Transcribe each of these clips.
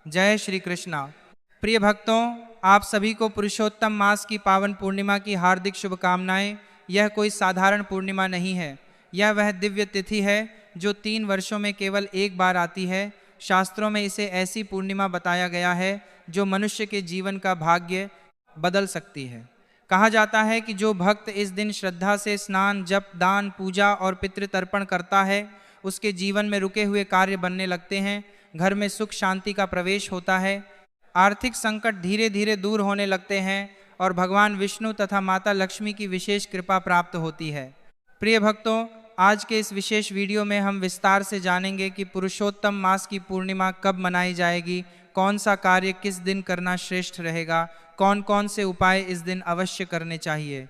जय श्री कृष्णा। प्रिय भक्तों, आप सभी को पुरुषोत्तम मास की पावन पूर्णिमा की हार्दिक शुभकामनाएं। यह कोई साधारण पूर्णिमा नहीं है, यह वह दिव्य तिथि है जो 3 वर्षों में केवल एक बार आती है। शास्त्रों में इसे ऐसी पूर्णिमा बताया गया है जो मनुष्य के जीवन का भाग्य बदल सकती है। कहा जाता है कि जो भक्त इस दिन श्रद्धा से स्नान, जप, दान, पूजा और पितृतर्पण करता है, उसके जीवन में रुके हुए कार्य बनने लगते हैं, घर में सुख शांति का प्रवेश होता है, आर्थिक संकट धीरे धीरे दूर होने लगते हैं और भगवान विष्णु तथा माता लक्ष्मी की विशेष कृपा प्राप्त होती है। प्रिय भक्तों, आज के इस विशेष वीडियो में हम विस्तार से जानेंगे कि पुरुषोत्तम मास की पूर्णिमा कब मनाई जाएगी, कौन सा कार्य किस दिन करना श्रेष्ठ रहेगा, कौन कौन से उपाय इस दिन अवश्य करने चाहिए,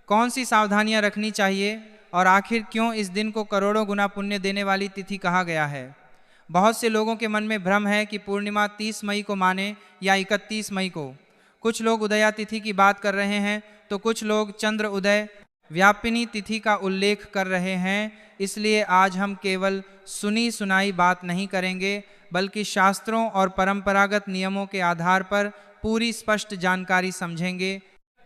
कौन सी सावधानियां रखनी चाहिए और आखिर क्यों इस दिन को करोड़ों गुना पुण्य देने वाली तिथि कहा गया है। बहुत से लोगों के मन में भ्रम है कि पूर्णिमा 30 मई को माने या 31 मई को। कुछ लोग उदया तिथि की बात कर रहे हैं तो कुछ लोग चंद्र उदय व्यापिनी तिथि का उल्लेख कर रहे हैं। इसलिए आज हम केवल सुनी सुनाई बात नहीं करेंगे, बल्कि शास्त्रों और परंपरागत नियमों के आधार पर पूरी स्पष्ट जानकारी समझेंगे।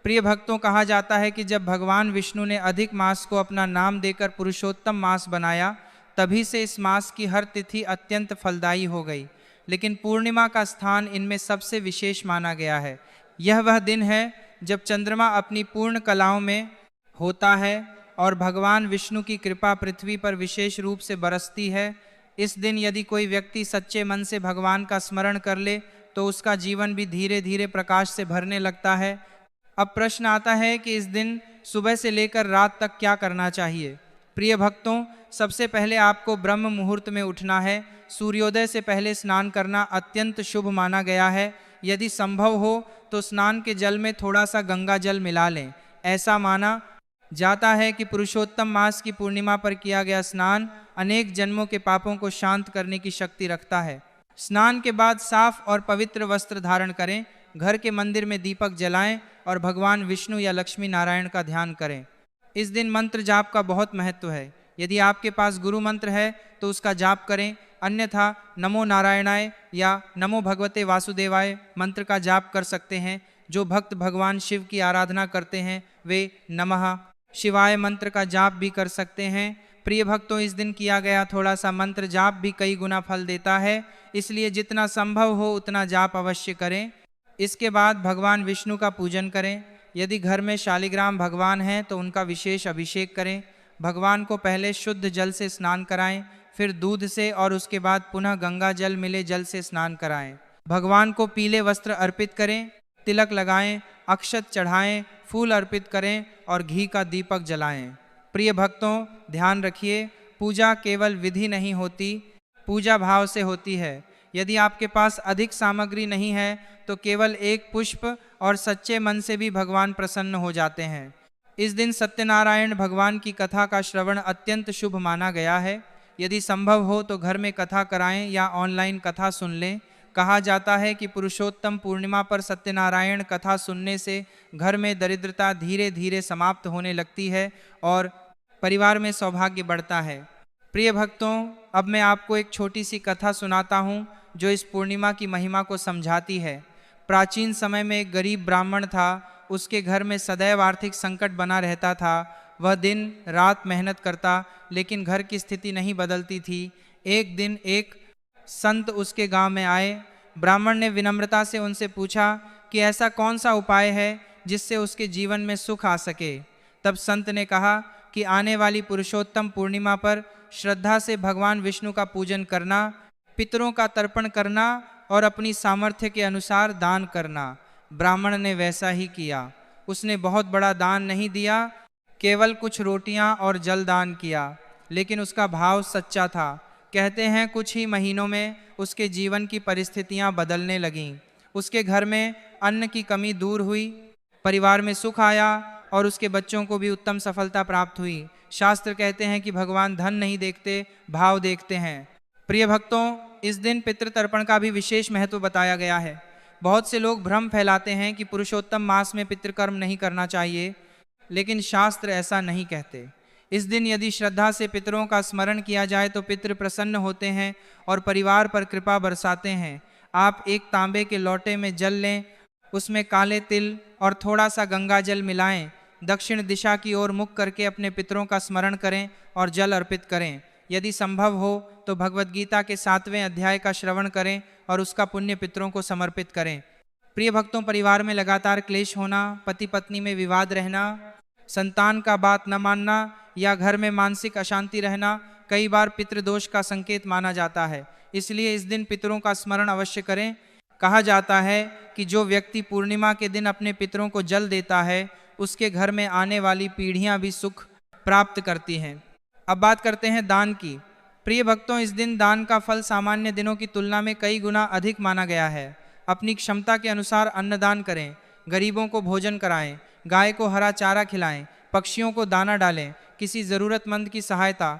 प्रिय भक्तों, कहा जाता है कि जब भगवान विष्णु ने अधिक मास को अपना नाम देकर पुरुषोत्तम मास बनाया, तभी से इस मास की हर तिथि अत्यंत फलदायी हो गई। लेकिन पूर्णिमा का स्थान इनमें सबसे विशेष माना गया है। यह वह दिन है जब चंद्रमा अपनी पूर्ण कलाओं में होता है और भगवान विष्णु की कृपा पृथ्वी पर विशेष रूप से बरसती है। इस दिन यदि कोई व्यक्ति सच्चे मन से भगवान का स्मरण कर ले तो उसका जीवन भी धीरे धीरे प्रकाश से भरने लगता है। अब प्रश्न आता है कि इस दिन सुबह से लेकर रात तक क्या करना चाहिए। प्रिय भक्तों, सबसे पहले आपको ब्रह्म मुहूर्त में उठना है। सूर्योदय से पहले स्नान करना अत्यंत शुभ माना गया है। यदि संभव हो तो स्नान के जल में थोड़ा सा गंगा जल मिला लें। ऐसा माना जाता है कि पुरुषोत्तम मास की पूर्णिमा पर किया गया स्नान अनेक जन्मों के पापों को शांत करने की शक्ति रखता है। स्नान के बाद साफ और पवित्र वस्त्र धारण करें, घर के मंदिर में दीपक जलाएं और भगवान विष्णु या लक्ष्मी नारायण का ध्यान करें। इस दिन मंत्र जाप का बहुत महत्व है। यदि आपके पास गुरु मंत्र है तो उसका जाप करें, अन्यथा नमो नारायणाय या नमो भगवते वासुदेवाय मंत्र का जाप कर सकते हैं। जो भक्त भगवान शिव की आराधना करते हैं वे नमः शिवाय मंत्र का जाप भी कर सकते हैं। प्रिय भक्तों, इस दिन किया गया थोड़ा सा मंत्र जाप भी कई गुना फल देता है, इसलिए जितना संभव हो उतना जाप अवश्य करें। इसके बाद भगवान विष्णु का पूजन करें। यदि घर में शालिग्राम भगवान हैं तो उनका विशेष अभिषेक करें। भगवान को पहले शुद्ध जल से स्नान कराएं, फिर दूध से और उसके बाद पुनः गंगा जल मिले जल से स्नान कराएं। भगवान को पीले वस्त्र अर्पित करें, तिलक लगाएं, अक्षत चढ़ाएं, फूल अर्पित करें और घी का दीपक जलाएं। प्रिय भक्तों, ध्यान रखिए, पूजा केवल विधि नहीं होती, पूजा भाव से होती है। यदि आपके पास अधिक सामग्री नहीं है तो केवल एक पुष्प और सच्चे मन से भी भगवान प्रसन्न हो जाते हैं। इस दिन सत्यनारायण भगवान की कथा का श्रवण अत्यंत शुभ माना गया है। यदि संभव हो तो घर में कथा कराएं या ऑनलाइन कथा सुन लें। कहा जाता है कि पुरुषोत्तम पूर्णिमा पर सत्यनारायण कथा सुनने से घर में दरिद्रता धीरे धीरे समाप्त होने लगती है और परिवार में सौभाग्य बढ़ता है। प्रिय भक्तों, अब मैं आपको एक छोटी सी कथा सुनाता हूँ जो इस पूर्णिमा की महिमा को समझाती है। प्राचीन समय में एक गरीब ब्राह्मण था। उसके घर में सदैव आर्थिक संकट बना रहता था। वह दिन रात मेहनत करता, लेकिन घर की स्थिति नहीं बदलती थी। एक दिन एक संत उसके गांव में आए। ब्राह्मण ने विनम्रता से उनसे पूछा कि ऐसा कौन सा उपाय है जिससे उसके जीवन में सुख आ सके। तब संत ने कहा कि आने वाली पुरुषोत्तम पूर्णिमा पर श्रद्धा से भगवान विष्णु का पूजन करना, पितरों का तर्पण करना और अपनी सामर्थ्य के अनुसार दान करना। ब्राह्मण ने वैसा ही किया। उसने बहुत बड़ा दान नहीं दिया, केवल कुछ रोटियां और जल दान किया, लेकिन उसका भाव सच्चा था। कहते हैं कुछ ही महीनों में उसके जीवन की परिस्थितियां बदलने लगीं। उसके घर में अन्न की कमी दूर हुई, परिवार में सुख आया और उसके बच्चों को भी उत्तम सफलता प्राप्त हुई। शास्त्र कहते हैं कि भगवान धन नहीं देखते, भाव देखते हैं। प्रिय भक्तों, इस दिन पितृतर्पण का भी विशेष महत्व बताया गया है। बहुत से लोग भ्रम फैलाते हैं कि पुरुषोत्तम मास में पितृकर्म नहीं करना चाहिए, लेकिन शास्त्र ऐसा नहीं कहते। इस दिन यदि श्रद्धा से पितरों का स्मरण किया जाए तो पितृ प्रसन्न होते हैं और परिवार पर कृपा बरसाते हैं। आप एक तांबे के लोटे में जल लें, उसमें काले तिल और थोड़ा सा गंगा जल मिलाएं, दक्षिण दिशा की ओर मुख करके अपने पितरों का स्मरण करें और जल अर्पित करें। यदि संभव हो तो भगवद गीता के 7वें अध्याय का श्रवण करें और उसका पुण्य पितरों को समर्पित करें। प्रिय भक्तों, परिवार में लगातार क्लेश होना, पति पत्नी में विवाद रहना, संतान का बात न मानना या घर में मानसिक अशांति रहना कई बार पितृदोष का संकेत माना जाता है। इसलिए इस दिन पितरों का स्मरण अवश्य करें। कहा जाता है कि जो व्यक्ति पूर्णिमा के दिन अपने पितरों को जल देता है, उसके घर में आने वाली पीढ़ियां भी सुख प्राप्त करती हैं। अब बात करते हैं दान की। प्रिय भक्तों, इस दिन दान का फल सामान्य दिनों की तुलना में कई गुना अधिक माना गया है। अपनी क्षमता के अनुसार अन्नदान करें, गरीबों को भोजन कराएं, गाय को हरा चारा खिलाएं, पक्षियों को दाना डालें, किसी ज़रूरतमंद की सहायता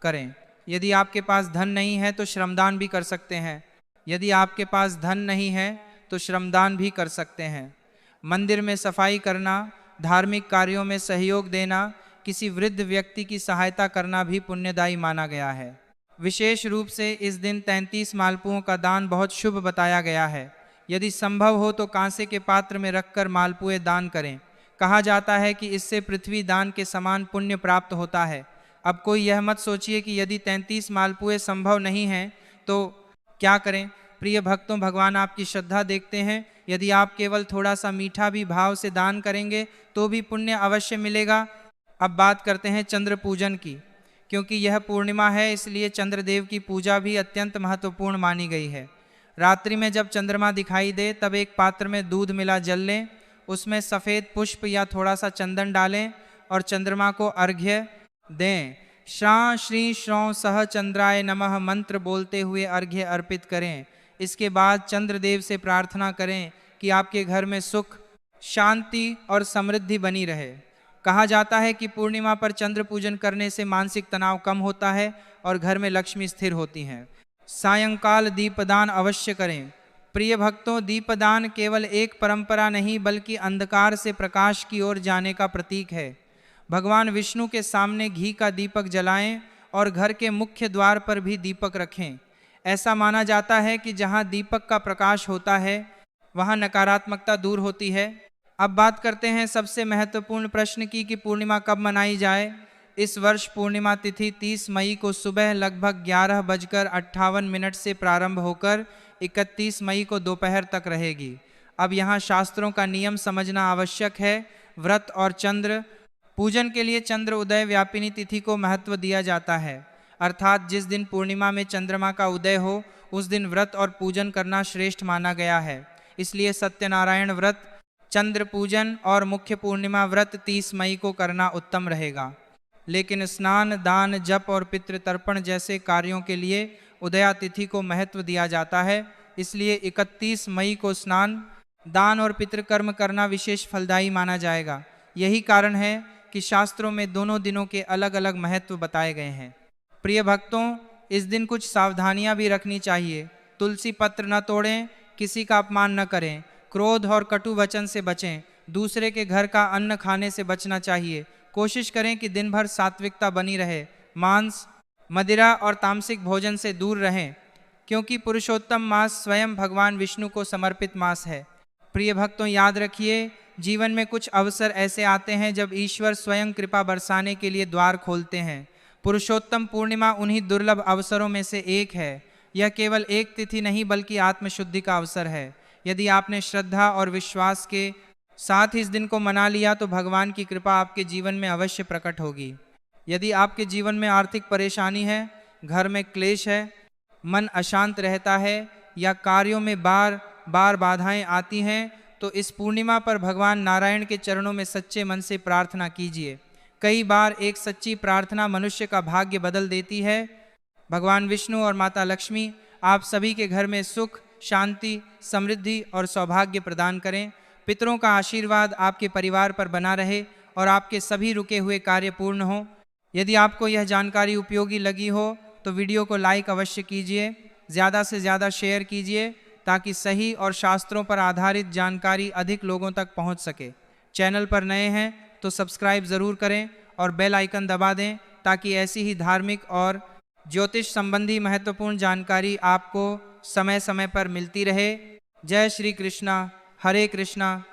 करें। यदि आपके पास धन नहीं है तो श्रमदान भी कर सकते हैं। यदि आपके पास धन नहीं है तो श्रमदान भी कर सकते हैं। मंदिर में सफाई करना, धार्मिक कार्यों में सहयोग देना, किसी वृद्ध व्यक्ति की सहायता करना भी पुण्यदायी माना गया है। विशेष रूप से इस दिन 33 मालपुओं का दान बहुत शुभ बताया गया है। यदि संभव हो तो कांसे के पात्र में रखकर मालपुए दान करें। कहा जाता है कि इससे पृथ्वी दान के समान पुण्य प्राप्त होता है। अब कोई यह मत सोचिए कि यदि 33 मालपुए संभव नहीं हैं तो क्या करें। प्रिय भक्तों, भगवान आपकी श्रद्धा देखते हैं। यदि आप केवल थोड़ा सा मीठा भी भाव से दान करेंगे तो भी पुण्य अवश्य मिलेगा। अब बात करते हैं चंद्र पूजन की। क्योंकि यह पूर्णिमा है, इसलिए चंद्रदेव की पूजा भी अत्यंत महत्वपूर्ण मानी गई है। रात्रि में जब चंद्रमा दिखाई दे तब एक पात्र में दूध मिला जल लें, उसमें सफ़ेद पुष्प या थोड़ा सा चंदन डालें और चंद्रमा को अर्घ्य दें। श्रां श्री श्रौं सह चंद्राय नमः मंत्र बोलते हुए अर्घ्य अर्पित करें। इसके बाद चंद्रदेव से प्रार्थना करें कि आपके घर में सुख, शांति और समृद्धि बनी रहे। कहा जाता है कि पूर्णिमा पर चंद्र पूजन करने से मानसिक तनाव कम होता है और घर में लक्ष्मी स्थिर होती हैं। सायंकाल दीपदान अवश्य करें। प्रिय भक्तों, दीपदान केवल एक परंपरा नहीं बल्कि अंधकार से प्रकाश की ओर जाने का प्रतीक है। भगवान विष्णु के सामने घी का दीपक जलाएं और घर के मुख्य द्वार पर भी दीपक रखें। ऐसा माना जाता है कि जहां दीपक का प्रकाश होता है वहां नकारात्मकता दूर होती है। अब बात करते हैं सबसे महत्वपूर्ण प्रश्न की कि पूर्णिमा कब मनाई जाए। इस वर्ष पूर्णिमा तिथि 30 मई को सुबह लगभग 11:58 से प्रारंभ होकर 31 मई को दोपहर तक रहेगी। अब यहाँ शास्त्रों का नियम समझना आवश्यक है। व्रत और चंद्र पूजन के लिए चंद्र उदय व्यापिनी तिथि को महत्व दिया जाता है, अर्थात जिस दिन पूर्णिमा में चंद्रमा का उदय हो उस दिन व्रत और पूजन करना श्रेष्ठ माना गया है। इसलिए सत्यनारायण व्रत, चंद्र पूजन और मुख्य पूर्णिमा व्रत 30 मई को करना उत्तम रहेगा। लेकिन स्नान, दान, जप और पितृ तर्पण जैसे कार्यों के लिए उदया तिथि को महत्व दिया जाता है। इसलिए 31 मई को स्नान, दान और पितृकर्म करना विशेष फलदायी माना जाएगा। यही कारण है कि शास्त्रों में दोनों दिनों के अलग अलग महत्व बताए गए हैं। प्रिय भक्तों, इस दिन कुछ सावधानियां भी रखनी चाहिए। तुलसी पत्र न तोड़ें, किसी का अपमान न करें, क्रोध और कटु वचन से बचें, दूसरे के घर का अन्न खाने से बचना चाहिए। कोशिश करें कि दिन भर सात्विकता बनी रहे। मांस, मदिरा और तामसिक भोजन से दूर रहें, क्योंकि पुरुषोत्तम मास स्वयं भगवान विष्णु को समर्पित मास है। प्रिय भक्तों, याद रखिए, जीवन में कुछ अवसर ऐसे आते हैं जब ईश्वर स्वयं कृपा बरसाने के लिए द्वार खोलते हैं। पुरुषोत्तम पूर्णिमा उन्हीं दुर्लभ अवसरों में से एक है। यह केवल एक तिथि नहीं बल्कि आत्मशुद्धि का अवसर है। यदि आपने श्रद्धा और विश्वास के साथ इस दिन को मना लिया तो भगवान की कृपा आपके जीवन में अवश्य प्रकट होगी। यदि आपके जीवन में आर्थिक परेशानी है, घर में क्लेश है, मन अशांत रहता है या कार्यों में बार बार बाधाएं आती हैं तो इस पूर्णिमा पर भगवान नारायण के चरणों में सच्चे मन से प्रार्थना कीजिए। कई बार एक सच्ची प्रार्थना मनुष्य का भाग्य बदल देती है। भगवान विष्णु और माता लक्ष्मी आप सभी के घर में सुख, शांति, समृद्धि और सौभाग्य प्रदान करें। पितरों का आशीर्वाद आपके परिवार पर बना रहे और आपके सभी रुके हुए कार्य पूर्ण हों। यदि आपको यह जानकारी उपयोगी लगी हो तो वीडियो को लाइक अवश्य कीजिए, ज़्यादा से ज़्यादा शेयर कीजिए ताकि सही और शास्त्रों पर आधारित जानकारी अधिक लोगों तक पहुंच सके। चैनल पर नए हैं तो सब्सक्राइब ज़रूर करें और बेल आइकन दबा दें ताकि ऐसी ही धार्मिक और ज्योतिष संबंधी महत्वपूर्ण जानकारी आपको समय समय पर मिलती रहे। जय श्री कृष्णा। हरे कृष्णा